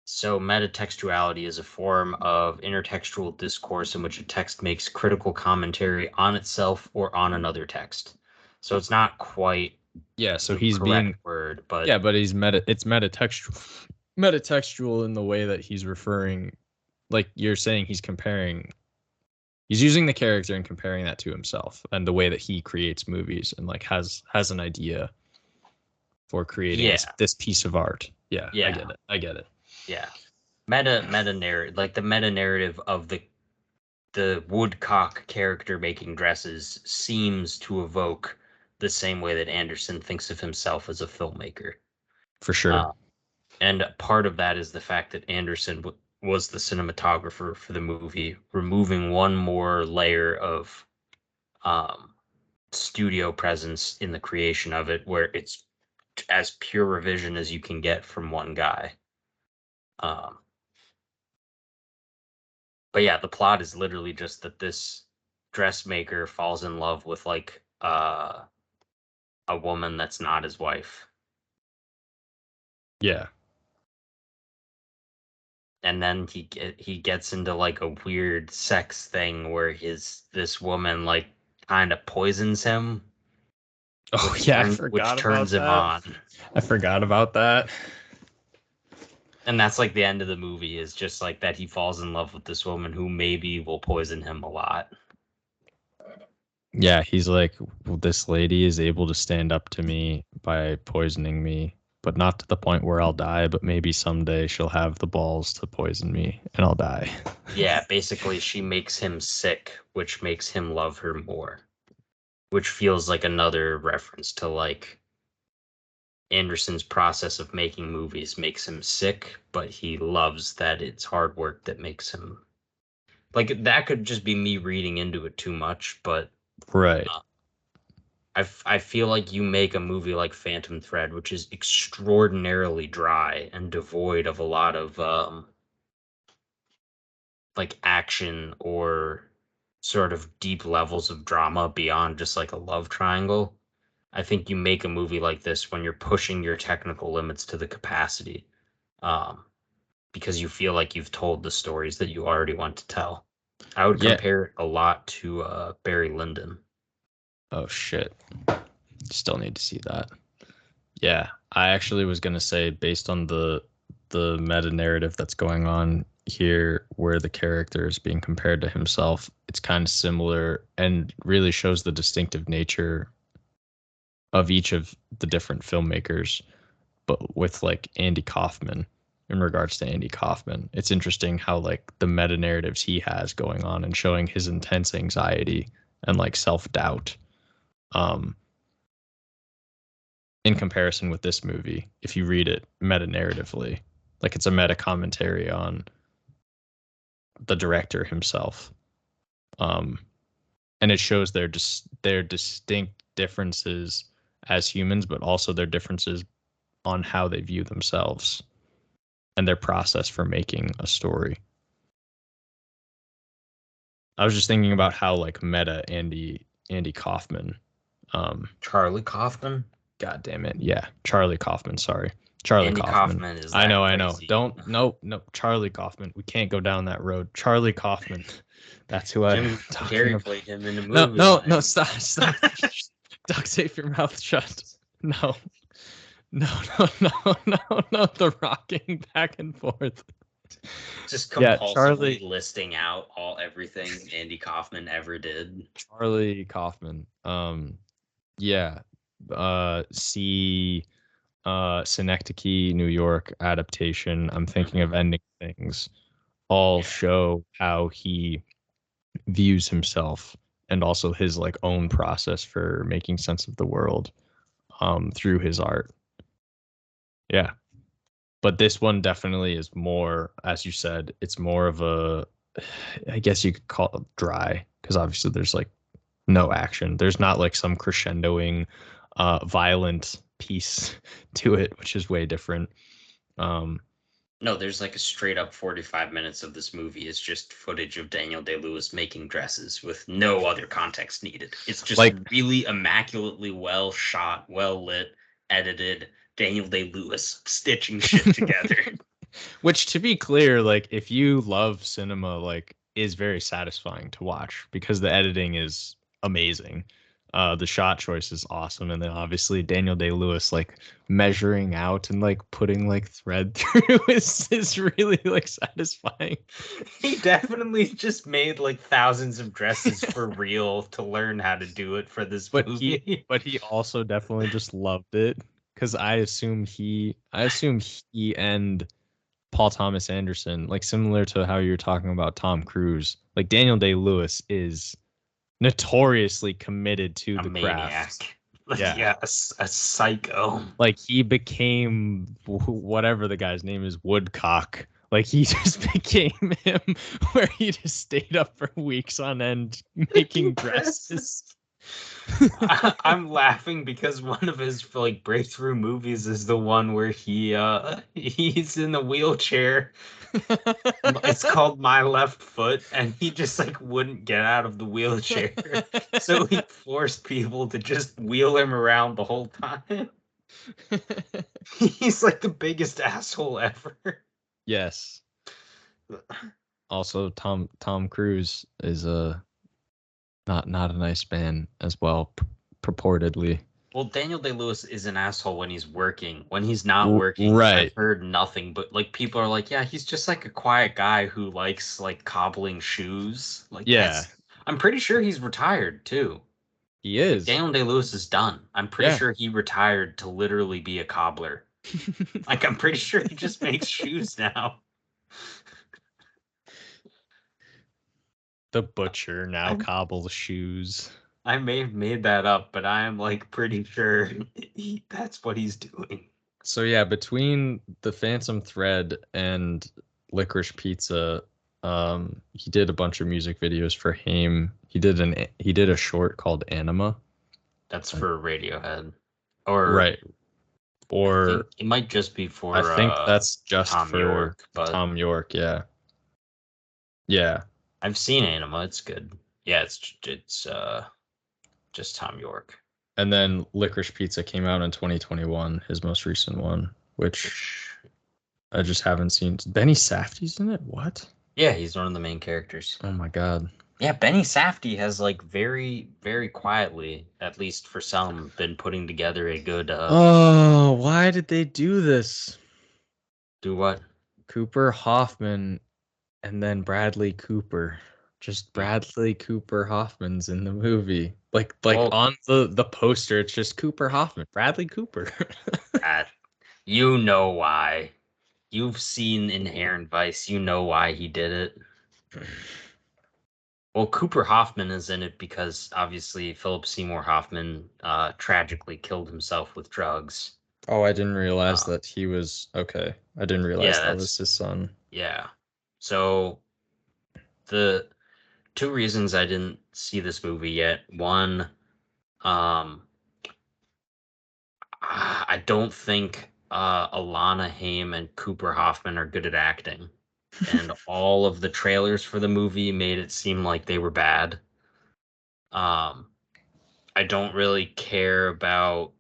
so metatextuality is a form of intertextual discourse in which a text makes critical commentary on itself or on another text. So it's not quite
Yeah, so
the
he's
correct
being
word, but
yeah, but it's metatextual. Metatextual in the way that he's referring, like you're saying he's comparing, he's using the character and comparing that to himself and the way that he creates movies and like has an idea for creating
yeah,
this piece of art. Yeah, I
yeah,
get it. I get it.
yeah. Meta narrative, like the meta narrative of the woodcock character making dresses seems to evoke the same way that Anderson thinks of himself as a filmmaker.
For sure.
Uh, and part of that is the fact that Anderson was the cinematographer for the movie, removing one more layer of um, studio presence in the creation of it, where it's as pure revision as you can get from one guy. Um, but yeah, the plot is literally just that this dressmaker falls in love with like a woman that's not his wife.
Yeah.
And then he gets into like a weird sex thing where his this woman like kind of poisons him,
Oh yeah, I
which
forgot
turns
about
him
that.
on.
I forgot about that.
And that's like the end of the movie is just like that he falls in love with this woman who maybe will poison him a lot.
Yeah, he's like, well, this lady is able to stand up to me by poisoning me, but not to the point where I'll die, but maybe someday she'll have the balls to poison me and I'll die.
Yeah, basically she makes him sick, which makes him love her more. Which feels like another reference to like Anderson's process of making movies makes him sick, but he loves that it's hard work that makes him like that could just be me reading into it too much, but
Right.
uh, I feel like you make a movie like Phantom Thread, which is extraordinarily dry and devoid of a lot of like action or sort of deep levels of drama beyond just like a love triangle. I think you make a movie like this when you're pushing your technical limits to the capacity, um, because you feel like you've told the stories that you already want to tell. I would
Yeah.
compare it a lot to Barry Lyndon.
Oh shit. Still need to see that. Yeah, I actually was gonna say based on the meta narrative that's going on here, where the character is being compared to himself, it's kind of similar and really shows the distinctive nature of each of the different filmmakers. But with like Andy Kaufman, in regards to Andy Kaufman, it's interesting how like the meta narratives he has going on and showing his intense anxiety and like self doubt. Um, in comparison with this movie, if you read it meta narratively, like it's a meta commentary on the director himself. Um, and it shows their distinct differences as humans, but also their differences on how they view themselves and their process for making a story. I was just thinking about how like meta Andy Kaufman.
Charlie Kaufman.
God damn it. Yeah, Charlie Kaufman. Sorry, Charlie
Andy
Kaufman.
Kaufman is
I
that
know, I know.
crazy.
Don't no no Charlie Kaufman. We can't go down that road. Charlie Kaufman. That's who I'm
Jim
talking
Carrey
about.
played him in a
No,
movie
no, no,
once.
stop. Duct tape your mouth shut. No. No, no, no, no, no. The rocking back and forth.
Just
Yeah,
compulsively
Charlie
listing out everything Andy Kaufman ever did.
Charlie Kaufman. Yeah. See Synecdoche, New York adaptation. I'm thinking
Hmm.
of Ending Things. All
Yeah.
show how he views himself and also his like own process for making sense of the world through his art. Yeah. But this one definitely is more, as you said, it's more of a, I guess you could call it dry, because obviously there's like no action. There's not like some crescendoing, violent piece to it, which is way different. Um,
No, there's like a straight up 45 minutes of this movie is just footage of Daniel Day-Lewis making dresses with no other context needed. It's just
like
really immaculately well shot, well lit, edited Daniel Day-Lewis stitching shit together.
Which, to be clear, like if you love cinema, like is very satisfying to watch because the editing is amazing. The shot choice is awesome, and then obviously Daniel Day-Lewis like measuring out and like putting like thread through is really like satisfying.
He definitely just made like thousands of dresses for real to learn how to do it for this
but he
movie.
but he also definitely just loved it because I assume he and Paul Thomas Anderson, like similar to how you're talking about Tom Cruise, like Daniel Day-Lewis is notoriously committed to
A
the craft.
maniac. Like,
Yeah.
yeah, a psycho.
Like he became whatever the guy's name is, Woodcock. Like he just became him, where he just stayed up for weeks on end making dresses.
I'm laughing because one of his like breakthrough movies is the one where he's in the wheelchair. It's called My Left Foot, and he just like wouldn't get out of the wheelchair. So he forced people to just wheel him around the whole time. He's like the biggest asshole ever.
Yes. Also, Tom Cruise is a not a nice man as well, purportedly.
Well, Daniel Day-Lewis is an asshole when he's working. When he's not working, I've
Right.
heard nothing but like people are like, yeah, he's just like a quiet guy who likes like cobbling shoes. Like
Yeah,
that's I'm pretty sure he's retired too.
he
Like
is.
Daniel Day-Lewis is done. I'm pretty
Yeah.
sure he retired to literally be a cobbler. Like I'm pretty sure he just makes shoes now.
The butcher now
I
cobbles shoes.
I may have made that up, but I am like pretty sure that's what he's doing.
So yeah, between the Phantom Thread and Licorice Pizza, he did a bunch of music videos for Haim. He did a short called Anima.
That's for Radiohead. Or
Right.
I
Or
think it might just be
I
for
think that's just
Tom
for
York, but
Tom York, yeah. Yeah.
I've seen Anima. It's good. Yeah, it's just Tom York.
And then Licorice Pizza came out in 2021, his most recent one, which
Which
I just haven't seen. Benny Safdie's in it? What?
yeah, he's one of the main characters.
Oh my god.
Yeah, Benny Safdie has like very, very quietly, at least for some, been putting together a good
Oh, why did they do this?
do what?
Cooper Hoffman and then Bradley Cooper. Just Bradley Cooper Hoffman's in the movie. Like
Well,
on the poster, it's just Cooper Hoffman, Bradley Cooper.
Pat, you know why. You've seen Inherent Vice. You know why he did it. Well, Cooper Hoffman is in it because obviously Philip Seymour Hoffman tragically killed himself with drugs.
Oh, I didn't realize
Uh,
that he was okay. I didn't realize
yeah,
that was
that's
his son.
yeah. So the two reasons I didn't see this movie yet. One, um, I don't think Alana Haim and Cooper Hoffman are good at acting. and all of the trailers for the movie made it seem like they were bad. I don't really care about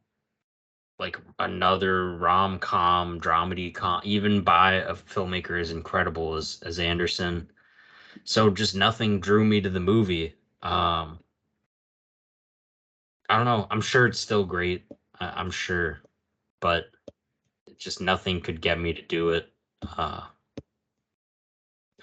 like another rom-com dramedy even by a filmmaker as incredible as Anderson. So just nothing drew me to the movie. I don't know. I'm sure it's still great. I'm sure, but just nothing could get me to do it. Uh,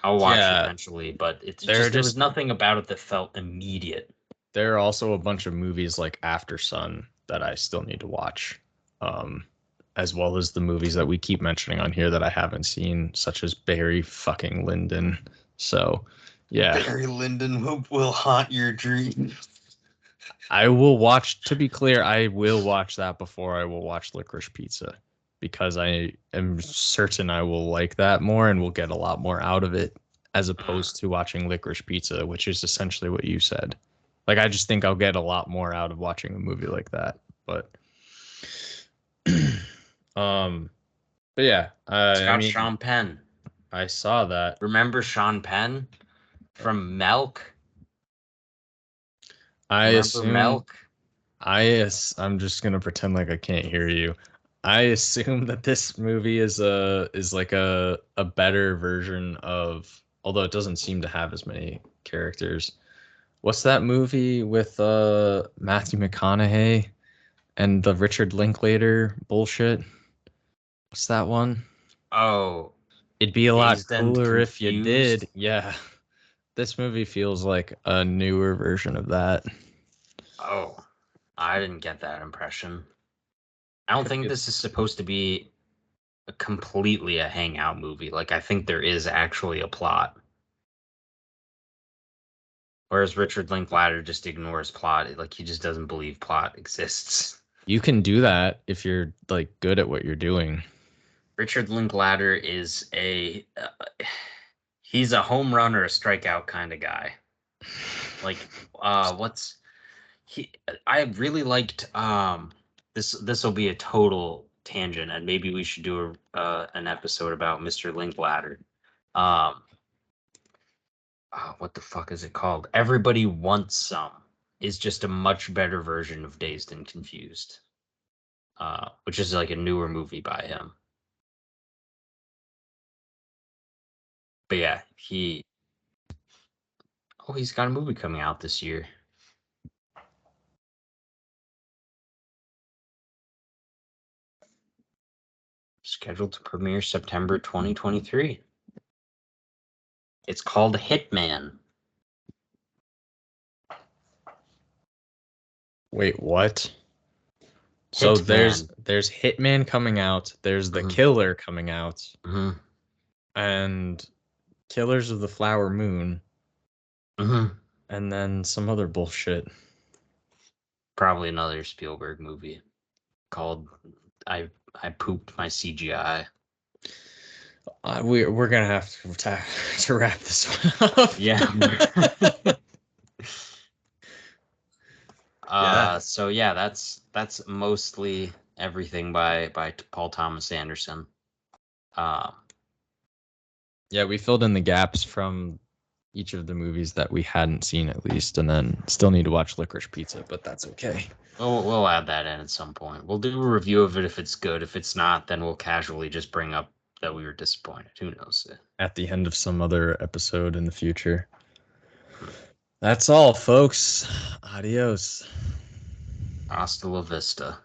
I'll watch it
Yeah,
eventually, but it's
there are
just there was
just
nothing about it that felt immediate.
there are also a bunch of movies like After Sun that I still need to watch. Um, as well as the movies that we keep mentioning on here that I haven't seen, such as Barry fucking Lyndon. So, yeah,
Barry Lyndon will haunt your dreams.
I will watch, to be clear, I will watch that before I will watch Licorice Pizza because I am certain I will like that more and will get a lot more out of it as opposed to watching Licorice Pizza, which is essentially what you said. Like, I just think I'll get a lot more out of watching a movie like that. But, um, but yeah,
It's
I
got
mean,
Sean Penn.
I saw that.
Remember Sean Penn from Melk?
I
Remember
assume
Melk?
I'm just gonna pretend like I can't hear you. I assume that this movie is like a better version of, although it doesn't seem to have as many characters. What's that movie with Matthew McConaughey and the Richard Linklater bullshit? What's that one?
Oh,
It'd be a lot
Dazed and
cooler if you
Confused.
did. Yeah. This movie feels like a newer version of that.
Oh, I didn't get that impression. I don't
Could
think
be.
this is supposed to be completely a hangout movie. Like I think there is actually a plot. Whereas Richard Linklater just ignores plot. Like he just doesn't believe plot exists.
You can do that if you're like good at what you're doing.
Richard Linklater is he's a home run or a strikeout kind of guy. Like what's he I really liked this will be a total tangent and maybe we should do an episode about Mr. Linklater. Um what the fuck is it called? Everybody Wants Some is just a much better version of Dazed and Confused, which is like a newer movie by him. But yeah, he's got a movie coming out this year, scheduled to premiere September 2023. It's called Hitman.
Wait, what? So there's
Hitman.
there's Hitman coming out, there's The
Hmm.
Killer coming out,
Hmm.
and Killers of the Flower Moon,
Hmm.
and then some other bullshit.
Probably another Spielberg movie called I pooped my CGI.
We're gonna have to wrap this one up.
Yeah.
Yeah.
So yeah, that's mostly everything by Paul Thomas Anderson. Um,
Yeah, we filled in the gaps from each of the movies that we hadn't seen at least, and then still need to watch Licorice Pizza, but that's okay.
we'll add that in at some point. We'll do a review of it if it's good. If it's not, then we'll casually just bring up that we were disappointed. Who knows?
At the end of some other episode in the future. That's all, folks. Adios.
Hasta la vista.